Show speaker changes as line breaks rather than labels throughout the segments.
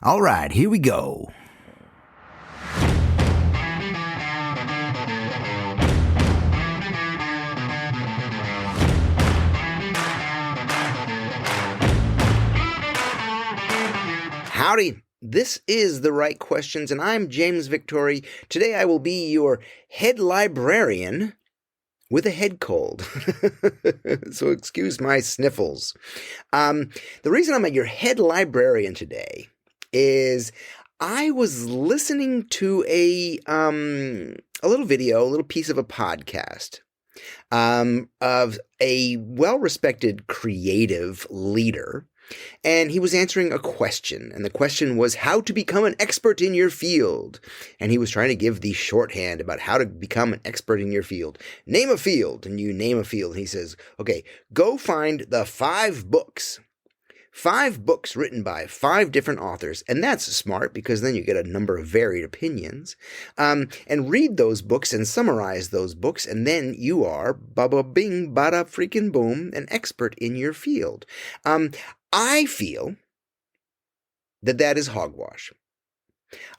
All right, here we go. Howdy. This is The Right Questions, and I'm James Victore. Today I will be your head librarian with a head cold. So excuse my sniffles. The reason I'm your head librarian today is I was listening to a little video, a little piece of a podcast of a well-respected creative leader. And he was answering a question, and the question was how to become an expert in your field. And he was trying to give the shorthand about how to become an expert in your field. Name a field, and you name a field. And he says, okay, go find the 5 books. 5 books written by 5 different authors, and that's smart because then you get a number of varied opinions. And read those books and summarize those books, and then you are, ba-ba bing, bada freaking boom, an expert in your field. I feel that that is hogwash.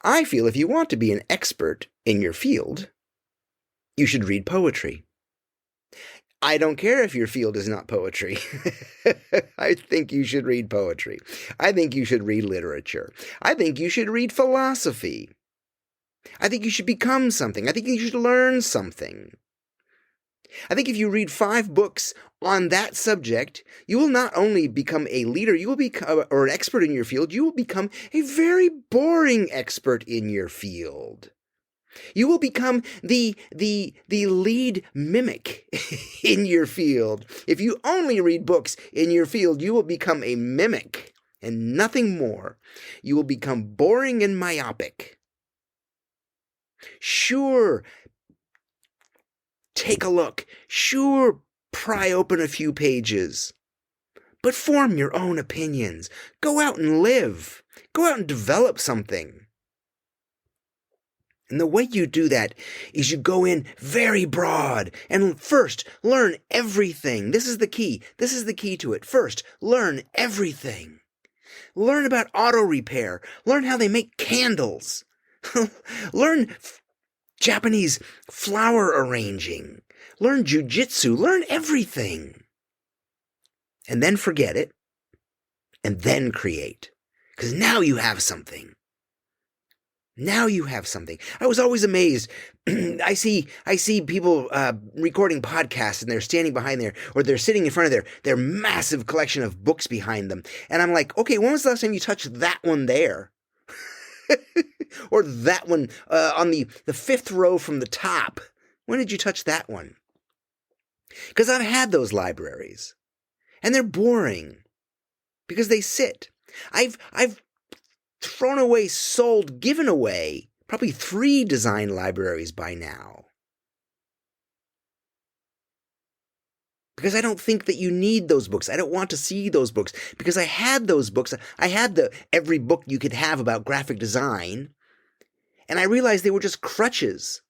I feel if you want to be an expert in your field, you should read poetry. I don't care if your field is not poetry. I think you should read poetry. I think you should read literature. I think you should read philosophy. I think you should become something. I think you should learn something. I think if you read 5 books on that subject, you will not only become a leader, you will become, or an expert in your field, you will become a very boring expert in your field. You will become the lead mimic in your field. If you only read books in your field, you will become a mimic and nothing more. You will become boring and myopic. Sure, take a look. Sure, pry open a few pages. But form your own opinions. Go out and live. Go out and develop something. And the way you do that is you go in very broad and first learn everything. This is the key. This is the key to it. First, learn everything. Learn about auto repair. Learn how they make candles. Learn Japanese flower arranging. Learn jujitsu. Learn everything. And then forget it. And then create. Because now you have something. Now you have something. I was always amazed. I see people recording podcasts and they're standing behind there, or they're sitting in front of their massive collection of books behind them. And I'm like, okay, when was the last time you touched that one there? Or that one on the 5th row from the top? When did you touch that one? Because I've had those libraries. And they're boring. Because they sit. I've thrown away, sold, given away probably 3 design libraries by now. Because I don't think that you need those books. I don't want to see those books. Because I had those books. I had every book you could have about graphic design. And I realized they were just crutches.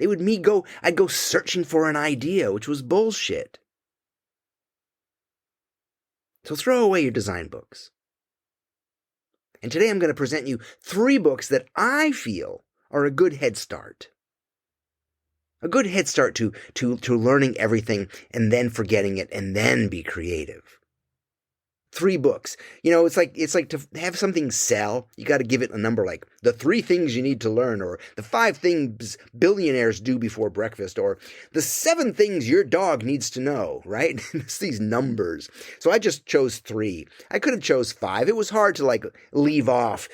I'd go searching for an idea, which was bullshit. So throw away your design books. And today I'm going to present you 3 books that I feel are a good head start. A good head start to learning everything and then forgetting it and then be creative. 3 books. You know, it's like to have something sell, you got to give it a number like the 3 things you need to learn, or the 5 things billionaires do before breakfast, or the 7 things your dog needs to know, right? It's these numbers. So I just chose 3. I could have chose 5. It was hard to leave off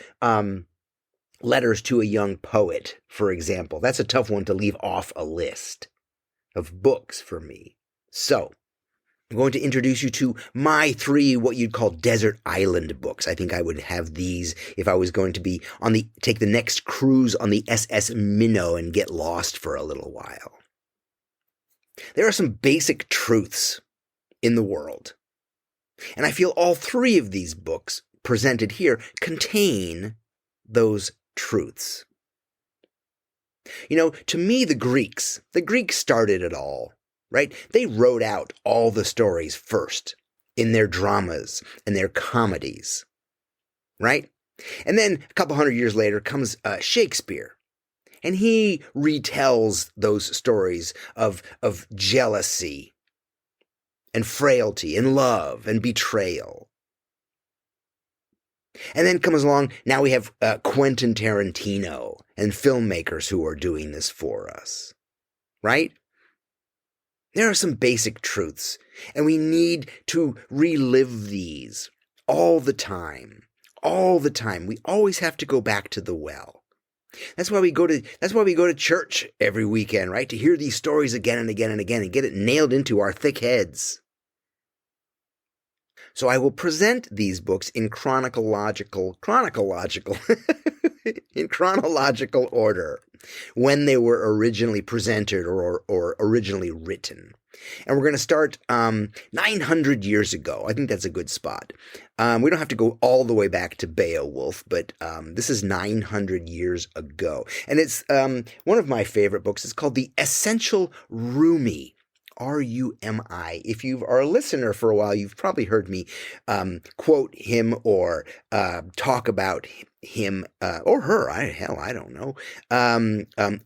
letters to a young poet, for example. That's a tough one to leave off a list of books for me. So I'm going to introduce you to my 3 what you'd call desert island books. I think I would have these if I was going to be take the next cruise on the SS Minnow and get lost for a little while. There are some basic truths in the world. And I feel all 3 of these books presented here contain those truths. You know, to me, the Greeks started it all. Right? They wrote out all the stories first in their dramas and their comedies. Right? And then a couple hundred years later comes Shakespeare. And he retells those stories of jealousy and frailty and love and betrayal. And then comes along, now we have Quentin Tarantino and filmmakers who are doing this for us, right? There are some basic truths, and we need to relive these all the time. All the time. We always have to go back to the well. That's why we go to church every weekend, right? To hear these stories again and again and again and get it nailed into our thick heads. So I will present these books in chronological in chronological order when they were originally presented or originally written. And we're going to start 900 years ago. I think that's a good spot. We don't have to go all the way back to Beowulf, but this is 900 years ago. And it's one of my favorite books. It's called The Essential Rumi. R-U-M-I. If you are a listener for a while, you've probably heard me quote him or talk about him or her. I don't know.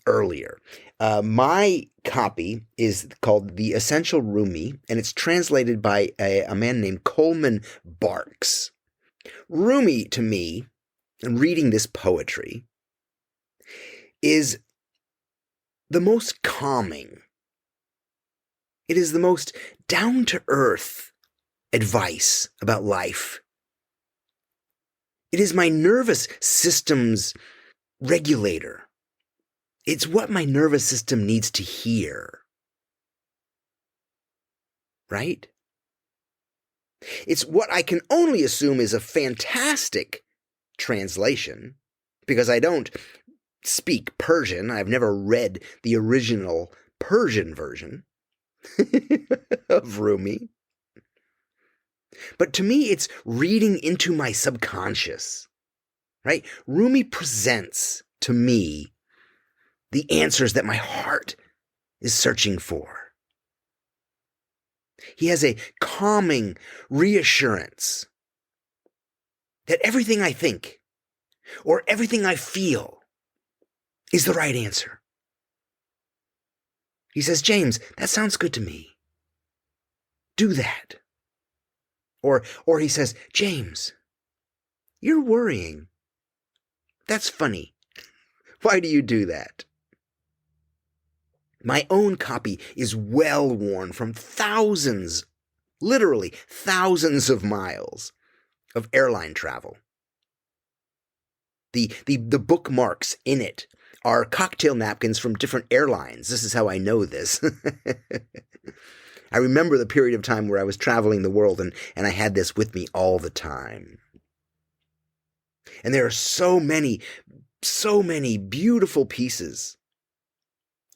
Earlier. My copy is called The Essential Rumi, and it's translated by a man named Coleman Barks. Rumi, to me, and reading this poetry, is the most calming. It is the most down-to-earth advice about life. It is my nervous system's regulator. It's what my nervous system needs to hear. Right? It's what I can only assume is a fantastic translation, because I don't speak Persian. I've never read the original Persian version of Rumi. But to me, it's reading into my subconscious, right? Rumi presents to me the answers that my heart is searching for. He has a calming reassurance that everything I think or everything I feel is the right answer. He says, James, that sounds good to me. Do that. Or he says, James, you're worrying. That's funny. Why do you do that? My own copy is well worn from thousands, literally thousands of miles of airline travel. The bookmarks in it are cocktail napkins from different airlines. This is how I know this. I remember the period of time where I was traveling the world and I had this with me all the time. And there are so many beautiful pieces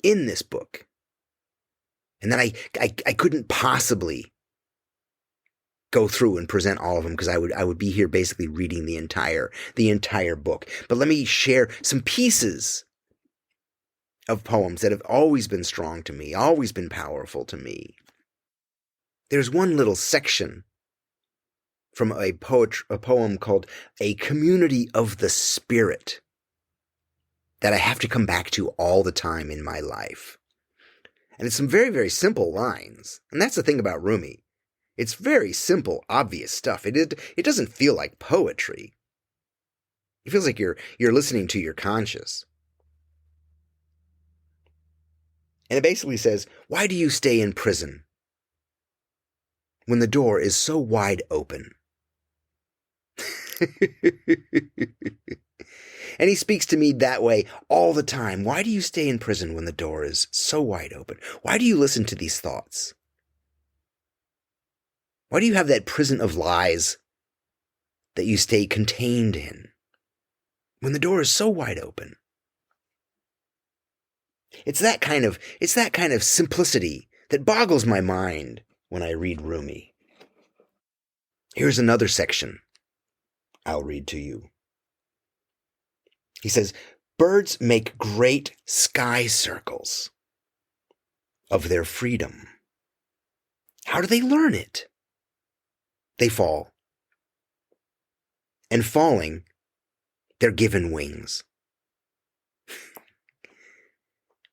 in this book. And then I couldn't possibly go through and present all of them because I would be here basically reading the entire book. But let me share some pieces of poems that have always been strong to me, always been powerful to me. There's one little section from a poem called A Community of the Spirit that I have to come back to all the time in my life. And it's some very, very simple lines. And that's the thing about Rumi. It's very simple, obvious stuff. It doesn't feel like poetry. It feels like you're listening to your conscience. And it basically says, why do you stay in prison when the door is so wide open? And he speaks to me that way all the time. Why do you stay in prison when the door is so wide open? Why do you listen to these thoughts? Why do you have that prison of lies that you stay contained in when the door is so wide open? It's that kind of simplicity that boggles my mind when I read Rumi. Here's another section I'll read to you. He says, birds make great sky circles of their freedom. How do they learn it? They fall. And falling, they're given wings.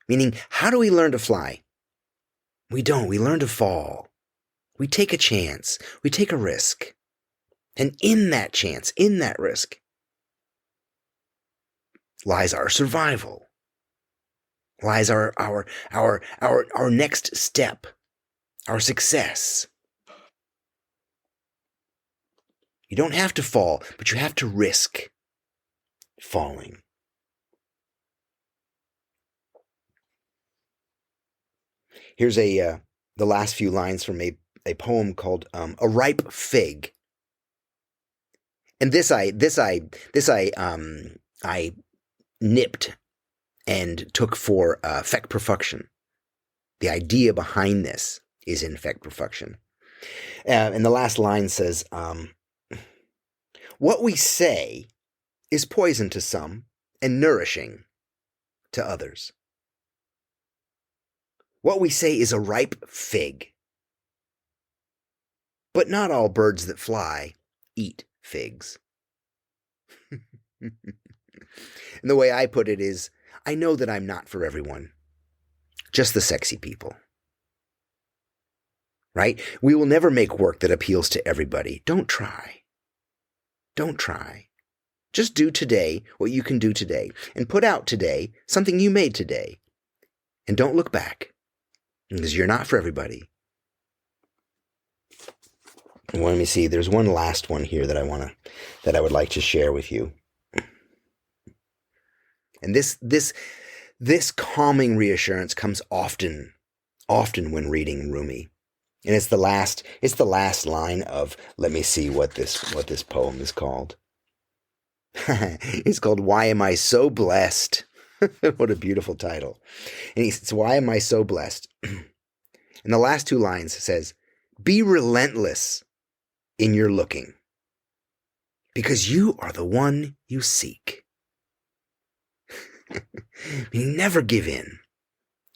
Meaning, how do we learn to fly? We don't. We learn to fall. We take a chance. We take a risk. And in that chance, in that risk, lies our survival. Lies our next step, our success. You don't have to fall, but you have to risk falling. Here's the last few lines from a poem called "A Ripe Fig," and this I nipped and took for feck perfection. The idea behind this is in feck perfection, and the last line says, "What we say is poison to some and nourishing to others. What we say is a ripe fig. But not all birds that fly eat figs." And the way I put it is, I know that I'm not for everyone. Just the sexy people. Right? We will never make work that appeals to everybody. Don't try. Don't try. Just do today what you can do today. And put out today something you made today. And don't look back. Because you're not for everybody. Well, let me see. There's one last one here that I would like to share with you. And this calming reassurance comes often when reading Rumi. And it's the last line of, let me see what this poem is called. It's called "Why Am I So Blessed?" What a beautiful title. And he says, "Why am I so blessed?" And the last two lines says, "Be relentless in your looking, because you are the one you seek." Never give in.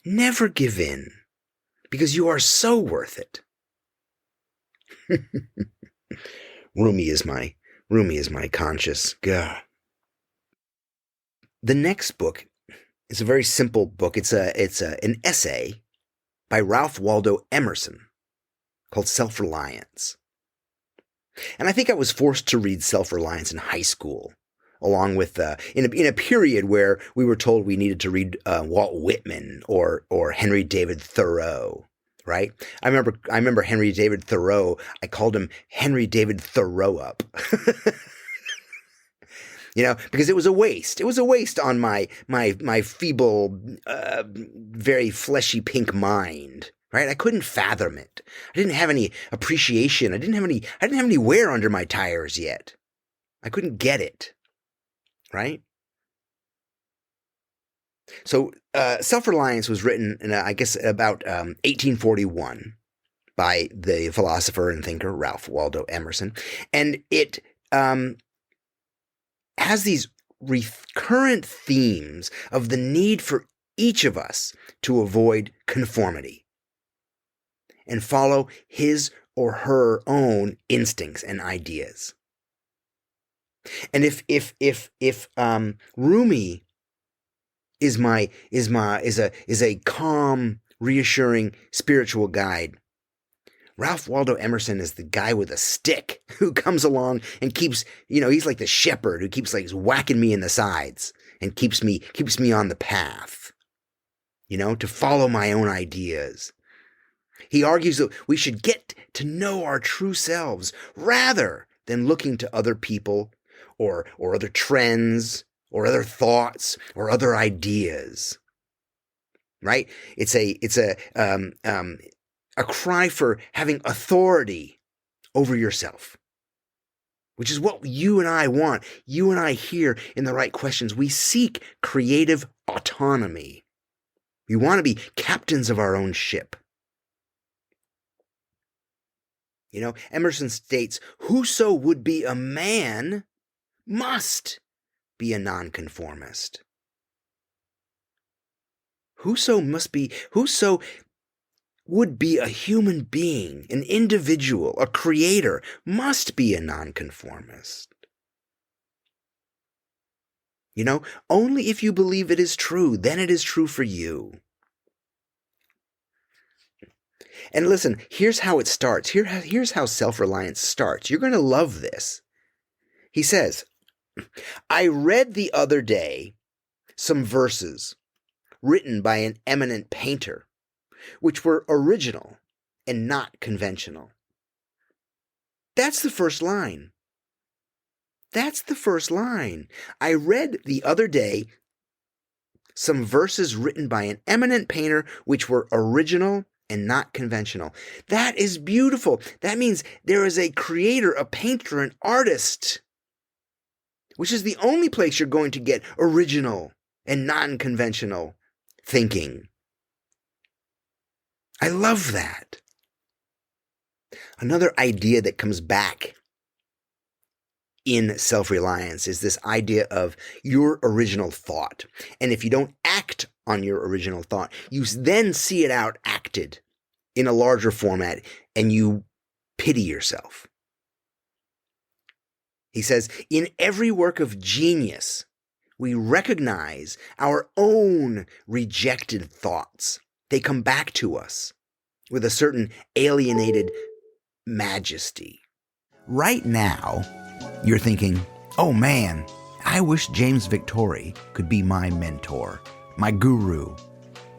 Never give in, because you are so worth it. Rumi is my conscious. Gah. The next book is a very simple book. It's an essay by Ralph Waldo Emerson called "Self-Reliance." And I think I was forced to read Self-Reliance in high school, along with in a period where we were told we needed to read Walt Whitman or Henry David Thoreau. Right? I remember Henry David Thoreau. I called him Henry David Thoreau up. Because it was a waste. It was a waste on my feeble, very fleshy pink mind. Right? I couldn't fathom it. I didn't have any appreciation. I didn't have any wear under my tires yet. I couldn't get it. Right? So, Self-Reliance was written in, I guess, about 1841 by the philosopher and thinker Ralph Waldo Emerson. And it has these recurrent themes of the need for each of us to avoid conformity and follow his or her own instincts and ideas. And if Rumi is a calm, reassuring spiritual guide, Ralph Waldo Emerson is the guy with a stick who comes along and keeps, he's like the shepherd who keeps like whacking me in the sides and keeps me on the path, to follow my own ideas. He argues that we should get to know our true selves rather than looking to other people or other trends or other thoughts or other ideas. Right? It's a cry for having authority over yourself, which is what you and I want. You and I here in The Right Questions, we seek creative autonomy. We want to be captains of our own ship. Emerson states, "Whoso would be a man must be a nonconformist." Whoso would be a human being, an individual, a creator, must be a nonconformist. Only if you believe it is true, then it is true for you. And listen, here's how it starts. Here's how self-reliance starts. You're going to love this. He says, I read the other day some verses written by an eminent painter, which were original and not conventional. That's the first line. That's the first line. I read the other day some verses written by an eminent painter, which were original and not conventional. That is beautiful. That means there is a creator, a painter, an artist, which is the only place you're going to get original and non-conventional thinking. I love that. Another idea that comes back in self-reliance is this idea of your original thought. And if you don't act on your original thought, you then see it out acted in a larger format and you pity yourself. He says, in every work of genius, we recognize our own rejected thoughts. They come back to us with a certain alienated majesty. Right now, you're thinking, oh man, I wish James Victore could be my mentor, my guru.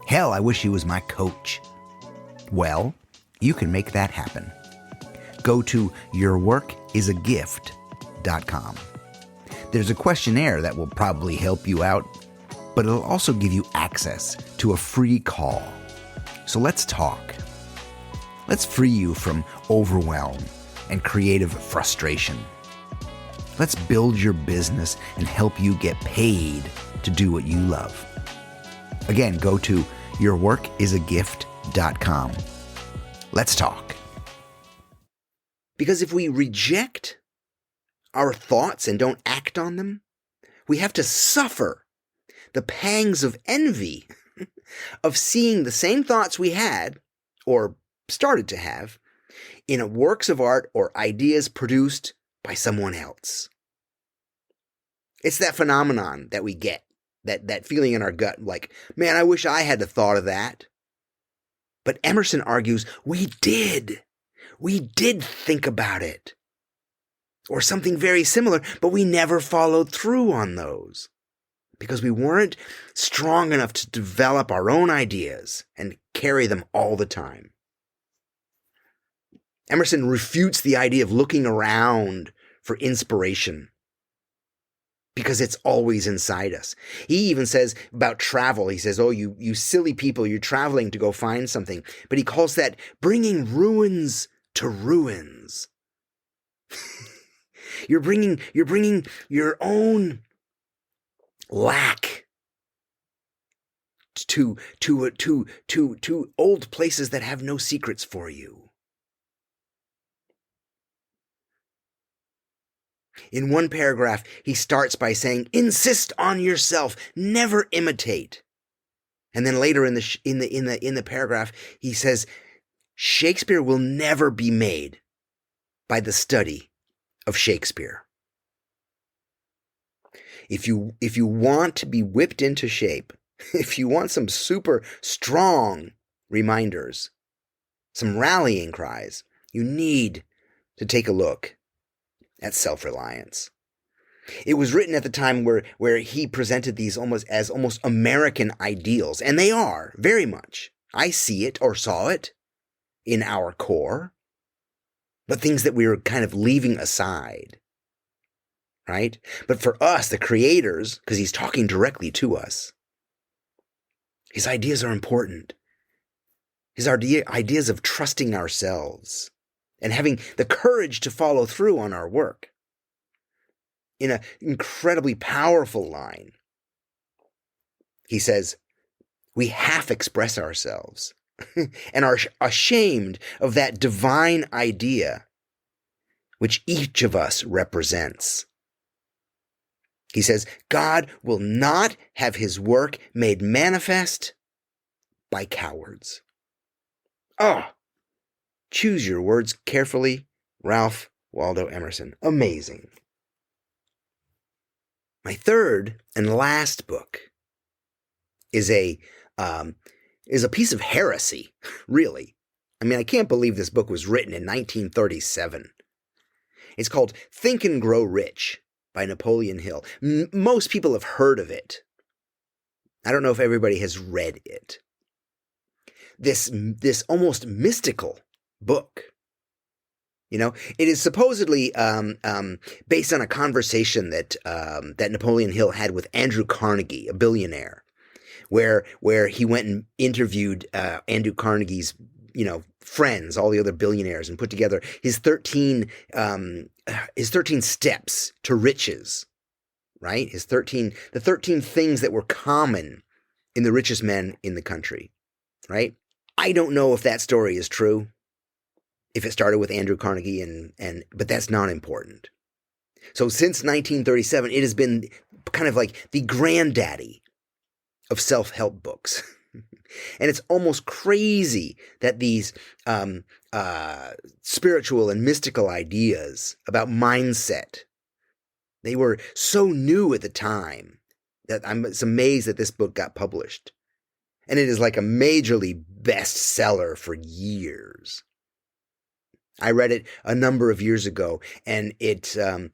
Hell, I wish he was my coach. Well, you can make that happen. Go to yourworkisagift.com. There's a questionnaire that will probably help you out, but it'll also give you access to a free call. So let's talk. Let's free you from overwhelm and creative frustration. Let's build your business and help you get paid to do what you love. Again, go to yourworkisagift.com. Let's talk. Because if we reject our thoughts and don't act on them, we have to suffer the pangs of envy of seeing the same thoughts we had or started to have in works of art or ideas produced by someone else. It's that phenomenon that we get, that feeling in our gut like, man, I wish I had the thought of that. But Emerson argues, we did think about it. Or something very similar, but we never followed through on those. Because we weren't strong enough to develop our own ideas and carry them all the time. Emerson refutes the idea of looking around for inspiration because it's always inside us. He even says about travel, he says, oh, you silly people, you're traveling to go find something. But he calls that bringing ruins to ruins. You're bringing your own lack to old places that have no secrets for you. In one paragraph, he starts by saying, insist on yourself, never imitate. And then later in the paragraph, he says, Shakespeare will never be made by the study of Shakespeare. If you want to be whipped into shape, if you want some super strong reminders, some rallying cries, you need to take a look at self-reliance. It was written at the time where he presented these almost American ideals, and they are, very much. I see it or saw it in our core, but things that we were kind of leaving aside, right? But for us, the creators, because he's talking directly to us, his ideas are important. His ideas of trusting ourselves and having the courage to follow through on our work. In an incredibly powerful line, he says, we half express ourselves and are ashamed of that divine idea which each of us represents. He says, God will not have his work made manifest by cowards. Choose your words carefully, Ralph Waldo Emerson. Amazing. My third and last book is a piece of heresy, really. I mean, I can't believe this book was written in 1937. It's called Think and Grow Rich by Napoleon Hill. Most people have heard of it. I don't know if everybody has read it. This almost mystical book. It is supposedly based on a conversation that Napoleon Hill had with Andrew Carnegie, a billionaire, where he went and interviewed Andrew Carnegie's friends, all the other billionaires, and put together his 13 steps to riches. Right, the 13 things that were common in the richest men in the country. Right, I don't know if that story is true. If it started with Andrew Carnegie, but that's not important. So since 1937, it has been kind of like the granddaddy of self-help books. And it's almost crazy that these spiritual and mystical ideas about mindset, they were so new at the time that it's amazed that this book got published. And it is like a majorly bestseller for years. I read it a number of years ago, and I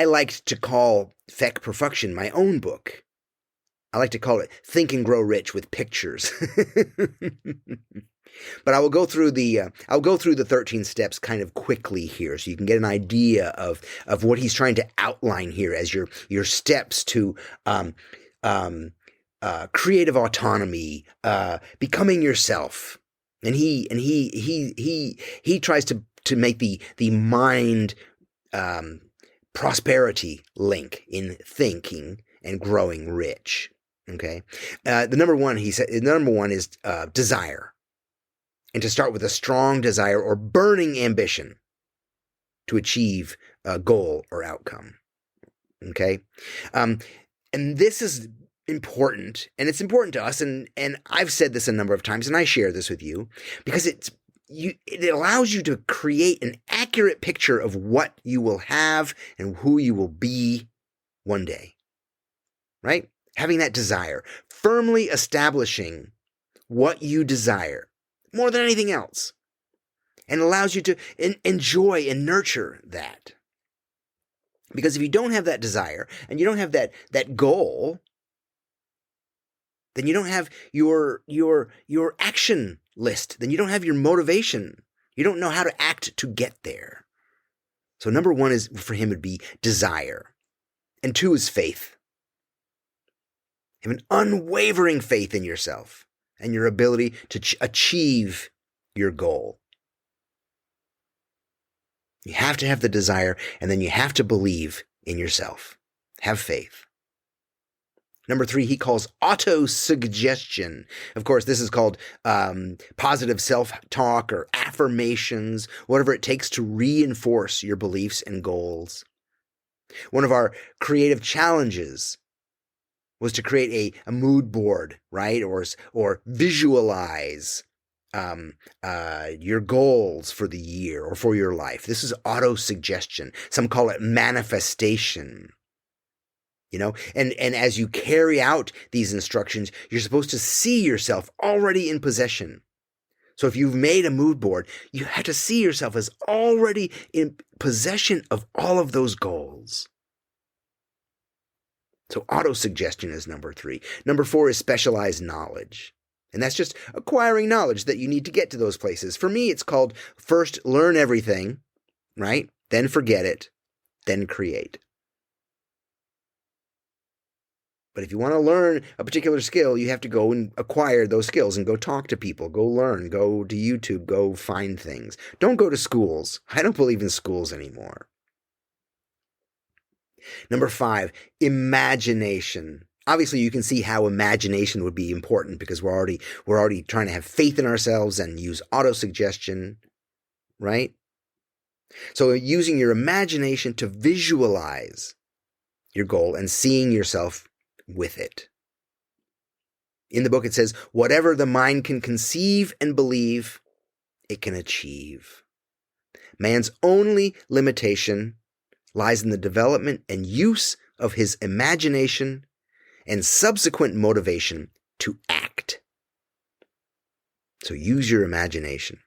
liked to call Feck Perfection my own book. I like to call it Think and Grow Rich with pictures. But I will go through the 13 steps kind of quickly here, so you can get an idea of what he's trying to outline here as your steps to creative autonomy, becoming yourself. And he tries to make the mind prosperity link in thinking and growing rich. Okay, the number one is desire, and to start with a strong desire or burning ambition to achieve a goal or outcome. Okay, and this is important, and it's important to us, and I've said this a number of times, and I share this with you because it allows you to create an accurate picture of what you will have and who you will be one day. Right? Having that desire, firmly establishing what you desire more than anything else, and allows you to enjoy and nurture that. Because if you don't have that desire and you don't have that goal, then you don't have your action list. Then you don't have your motivation. You don't know how to act to get there. So number one is for him would be desire, and two is faith. Have an unwavering faith in yourself and your ability to achieve your goal. You have to have the desire, and then you have to believe in yourself. Have faith. Number three, he calls auto-suggestion. Of course, this is called positive self-talk or affirmations, whatever it takes to reinforce your beliefs and goals. One of our creative challenges was to create a mood board, right? Or visualize your goals for the year or for your life. This is auto-suggestion. Some call it manifestation. And as you carry out these instructions, you're supposed to see yourself already in possession. So if you've made a mood board, you have to see yourself as already in possession of all of those goals. So auto-suggestion is number three. Number four is specialized knowledge. And that's just acquiring knowledge that you need to get to those places. For me, it's called first learn everything, right? Then forget it, then create. But if you want to learn a particular skill, you have to go and acquire those skills and go talk to people, go learn, go to YouTube, go find things. Don't go to schools. I don't believe in schools anymore. Number five, imagination. Obviously, you can see how imagination would be important because we're already trying to have faith in ourselves and use auto-suggestion, right? So using your imagination to visualize your goal and seeing yourself with it. In the book, it says, whatever the mind can conceive and believe, it can achieve. Man's only limitation lies in the development and use of his imagination and subsequent motivation to act. So use your imagination.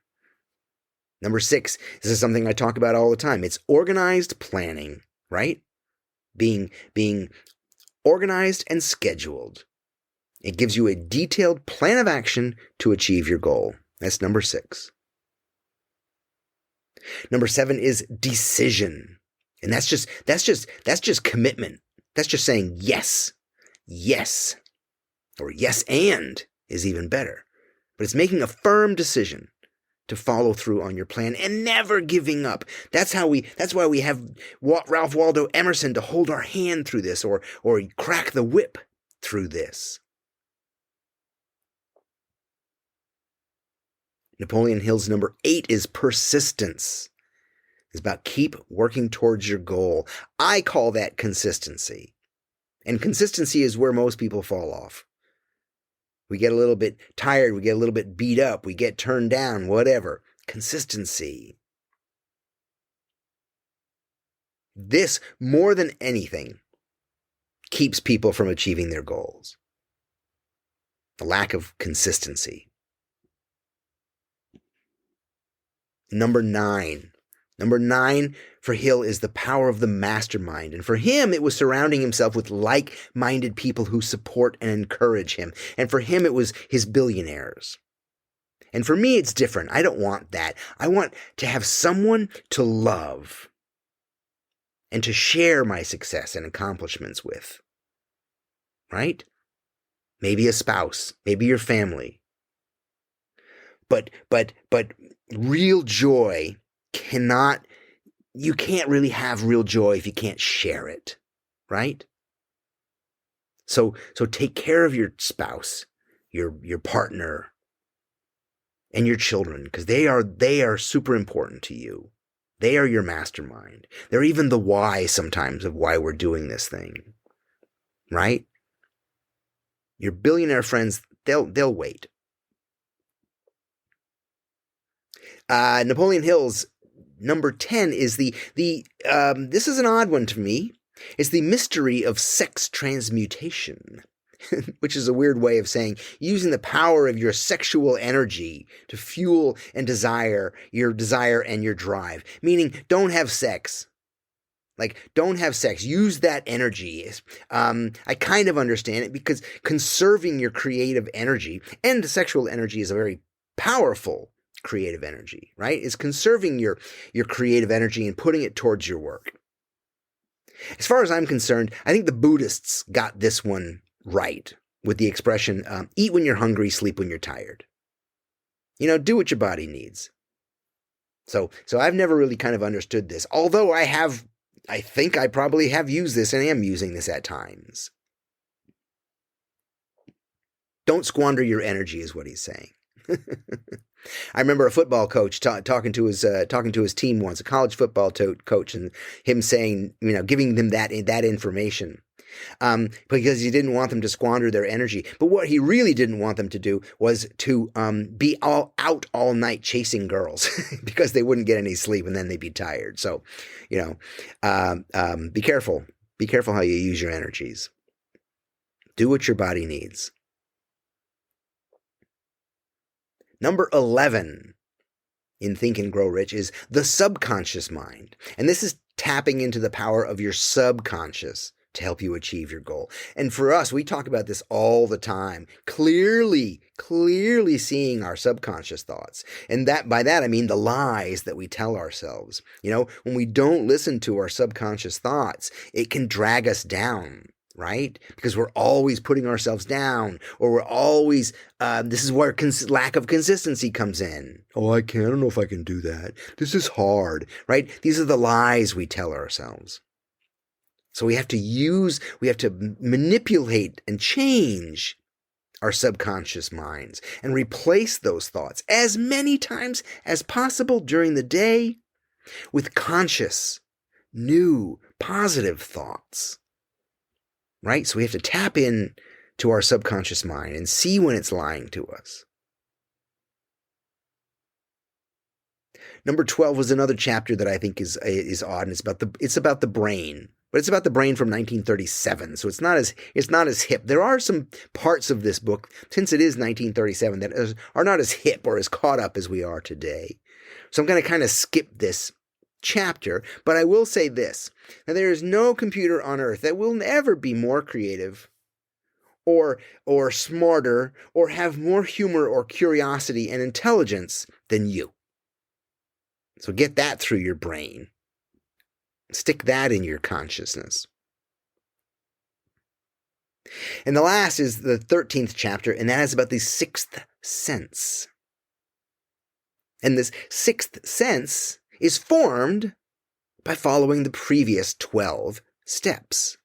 Number 6, this is something I talk about all the time. It's organized planning, right? Being organized and scheduled. It gives you a detailed plan of action to achieve your goal. That's number 6. Number 7 is decision. And that's just commitment. That's just saying yes. Yes. Or yes and is even better. But it's making a firm decision to follow through on your plan and never giving up. That's why we have Ralph Waldo Emerson to hold our hand through this, or crack the whip through this. Napoleon Hill's number 8 is persistence. It's about keep working towards your goal. I call that consistency. And consistency is where most people fall off. We get a little bit tired, we get a little bit beat up, we get turned down, whatever. Consistency. This, more than anything, keeps people from achieving their goals. The lack of consistency. Number 9. Number 9 for Hill is the power of the mastermind. And for him, it was surrounding himself with like-minded people who support and encourage him. And for him, it was his billionaires. And for me, it's different. I don't want that. I want to have someone to love and to share my success and accomplishments with. Right? Maybe a spouse, maybe your family. But real joy you can't really have real joy if you can't share it, right? So take care of your spouse, your partner, and your children, because they are super important to you. They are your mastermind. They're even the why sometimes of why we're doing this thing, right? Your billionaire friends, they'll wait. Napoleon Hill's number 10 is this is an odd one to me. It's the mystery of sex transmutation, which is a weird way of saying using the power of your sexual energy to fuel and your desire and your drive. Meaning, don't have sex. Don't have sex. Use that energy. I kind of understand it because conserving your creative energy, and sexual energy is a very powerful creative energy, right? Is conserving your creative energy and putting it towards your work. As far as I'm concerned, I think the Buddhists got this one right with the expression, eat when you're hungry, sleep when you're tired. Do what your body needs. So I've never really kind of understood this, although I think I probably have used this and am using this at times. Don't squander your energy is what he's saying. I remember a football coach talking to his team once, a college football coach, and him saying, giving them that information, because he didn't want them to squander their energy. But what he really didn't want them to do was to be out all night chasing girls because they wouldn't get any sleep and then they'd be tired. So, be careful. Be careful how you use your energies. Do what your body needs. Number 11 in Think and Grow Rich is the subconscious mind. And this is tapping into the power of your subconscious to help you achieve your goal. And for us, we talk about this all the time, clearly seeing our subconscious thoughts. And by that, I mean the lies that we tell ourselves. When we don't listen to our subconscious thoughts, it can drag us down. Right? Because we're always putting ourselves down, or we're always, this is where lack of consistency comes in. Oh, I don't know if I can do that. This is hard, right? These are the lies we tell ourselves. So we have to manipulate and change our subconscious minds and replace those thoughts as many times as possible during the day with conscious, new, positive thoughts. Right? So we have to tap in to our subconscious mind and see when it's lying to us. Number 12 was another chapter that I think is odd, and it's about the brain, but it's about the brain from 1937, so it's not as hip. There are some parts of this book, since it is 1937, that are not as hip or as caught up as we are today. So I'm going to kind of skip this chapter, but I will say this: that there is no computer on Earth that will ever be more creative or smarter or have more humor or curiosity and intelligence than you. So get that through your brain. Stick that in your consciousness. And the last is the 13th chapter, and that is about the sixth sense. And this sixth sense is formed by following the previous 12 steps.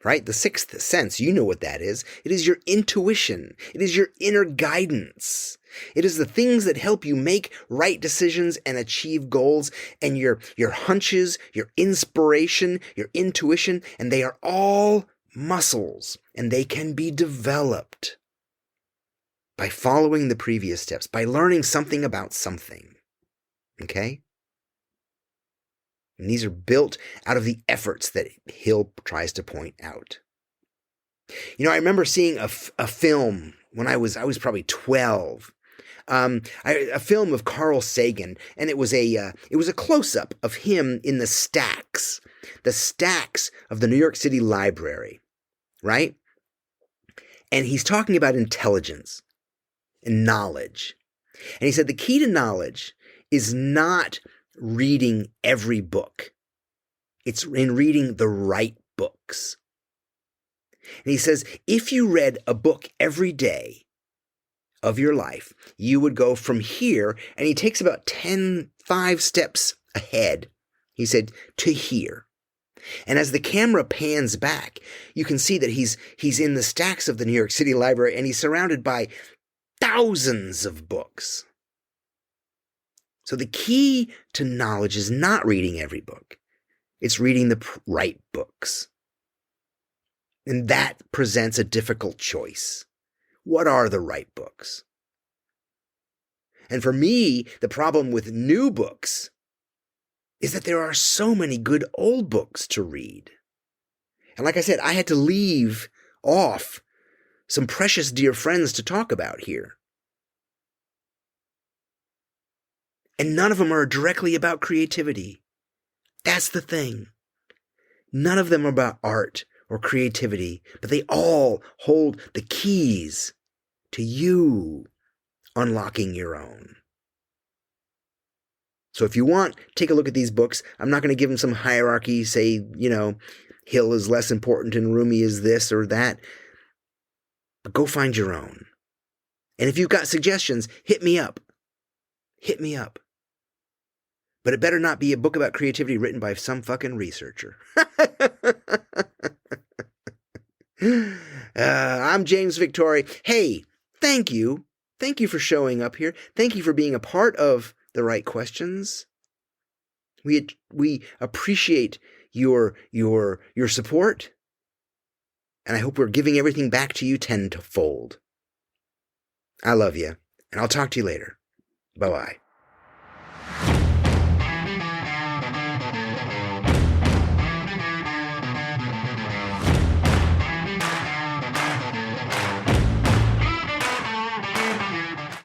Right? The sixth sense, you know what that is. It is your intuition. It is your inner guidance. It is the things that help you make right decisions and achieve goals, and your hunches, your inspiration, your intuition, and they are all muscles, and they can be developed by following the previous steps, by learning something about something. Okay? And these are built out of the efforts that Hill tries to point out. You know, I remember seeing a film when I was probably 12. A film of Carl Sagan, and it was a close-up of him in the stacks of the New York City Library, right? And he's talking about intelligence and knowledge. And he said the key to knowledge is not reading every book. It's in reading the right books. And he says, if you read a book every day of your life, you would go from here, and he takes about 5 steps ahead, he said, to here. And as the camera pans back, you can see that he's in the stacks of the New York City Library, and he's surrounded by thousands of books. So the key to knowledge is not reading every book. It's reading the right books. And that presents a difficult choice. What are the right books? And for me, the problem with new books is that there are so many good old books to read. And like I said, I had to leave off some precious dear friends to talk about here. And none of them are directly about creativity. That's the thing. None of them are about art or creativity, but they all hold the keys to you unlocking your own. So if you want, take a look at these books. I'm not going to give them some hierarchy, say, Hill is less important and Rumi is this or that. But go find your own. And if you've got suggestions, hit me up. Hit me up. But it better not be a book about creativity written by some fucking researcher. I'm James Victore. Hey, thank you. Thank you for showing up here. Thank you for being a part of The Right Questions. We appreciate your support, and I hope we're giving everything back to you tenfold. I love you, and I'll talk to you later. Bye-bye.